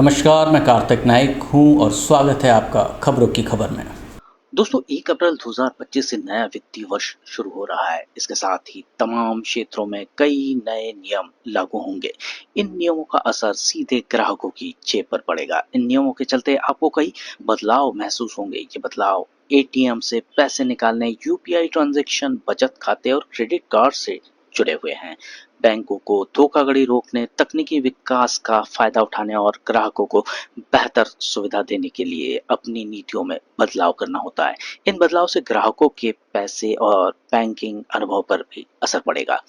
नमस्कार, मैं कार्तिक नाइक हूं और स्वागत है आपका खबरों की खबर में। दोस्तों 1 अप्रैल 2025 से नया वित्तीय वर्ष शुरू हो रहा है। इसके साथ ही तमाम क्षेत्रों में कई नए नियम लागू होंगे। इन नियमों का असर सीधे ग्राहकों की जेब पर पड़ेगा। इन नियमों के चलते आपको कई बदलाव महसूस होंगे। ये बदलाव एटीएम से पैसे निकालने, यूपीआई ट्रांजैक्शन, बचत खाते और क्रेडिट कार्ड से जुड़े हुए हैं। बैंकों को धोखाधड़ी रोकने, तकनीकी विकास का फायदा उठाने और ग्राहकों को बेहतर सुविधा देने के लिए अपनी नीतियों में बदलाव करना होता है। इन बदलाव से ग्राहकों के पैसे और बैंकिंग अनुभव पर भी असर पड़ेगा।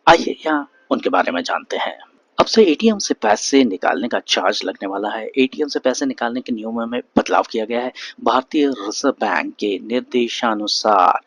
आइए यहाँ उनके बारे में जानते हैं। अब से एटीएम से पैसे निकालने का चार्ज लगने वाला है। एटीएम से पैसे निकालने के नियमों में बदलाव किया गया है। भारतीय रिजर्व बैंक के निर्देशानुसार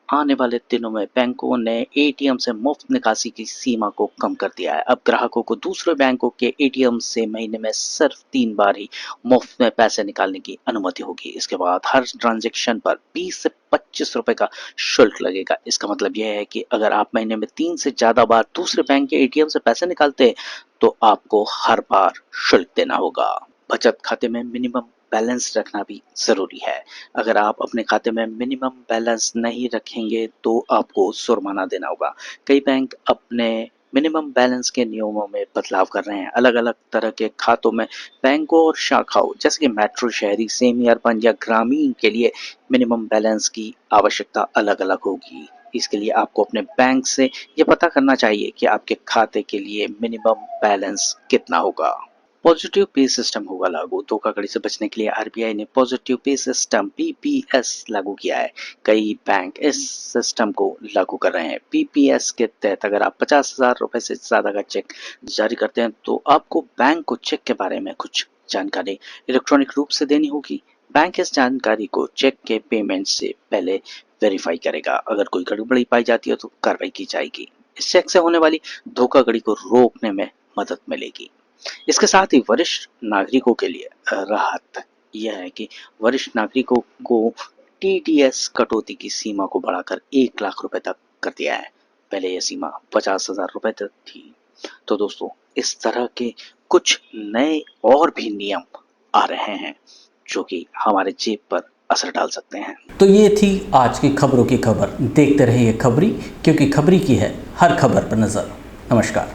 आने वाले दिनों में बैंकों ने एटीएम से मुफ्त निकासी की सीमा को कम कर दिया है। अब ग्राहकों को दूसरे बैंकों के एटीएम से महीने में सिर्फ 3 बार ही मुफ्त में पैसे निकालने की अनुमति होगी। इसके बाद हर ट्रांजैक्शन पर 20 से 25 रुपए का शुल्क लगेगा। इसका मतलब यह है कि अगर आप महीने में 3 से ज्यादा बार दूसरे बैंक के एटीएम से पैसे निकालते हैं तो आपको हर बार शुल्क देना होगा। बचत खाते में मिनिमम बैलेंस रखना भी जरूरी है। अगर आप अपने खाते में मिनिमम बैलेंस नहीं रखेंगे तो आपको जुर्माना देना होगा। कई बैंक अपने मिनिमम बैलेंस के नियमों में बदलाव कर रहे हैं। अलग अलग तरह के खातों में बैंकों और शाखाओं जैसे कि मेट्रो, शहरी, सेमी अर्बन या ग्रामीण के लिए मिनिमम बैलेंस की आवश्यकता अलग अलग होगी। इसके लिए आपको अपने बैंक से ये पता करना चाहिए कि आपके खाते के लिए मिनिमम बैलेंस कितना होगा। पॉजिटिव पे सिस्टम होगा लागू। धोखाधड़ी से बचने के लिए आरबीआई ने पॉजिटिव पे सिस्टम पीपीएस लागू किया है। कई बैंक इस सिस्टम को लागू कर रहे हैं। पीपीएस के तहत अगर आप 50,000 रुपए से ज्यादा का चेक जारी करते हैं तो आपको बैंक को चेक के बारे में कुछ जानकारी इलेक्ट्रॉनिक रूप से देनी होगी। बैंक इस जानकारी को चेक के पेमेंट से पहले वेरीफाई करेगा। अगर कोई गड़बड़ी पाई जाती है तो कार्रवाई की जाएगी। इस चेक से होने वाली धोखाधड़ी को रोकने में मदद मिलेगी। इसके साथ ही वरिष्ठ नागरिकों के लिए राहत यह है कि वरिष्ठ नागरिकों को टीडीएस कटौती की सीमा को बढ़ाकर 1 लाख रुपए तक कर दिया है। पहले यह सीमा 50,000 रुपए तक थी। तो दोस्तों इस तरह के कुछ नए और भी नियम आ रहे हैं जो कि हमारे जेब पर असर डाल सकते हैं। तो ये थी आज की खबरों की खबर। देखते रहिए खबरी, क्योंकि खबरी की है हर खबर पर नजर। नमस्कार।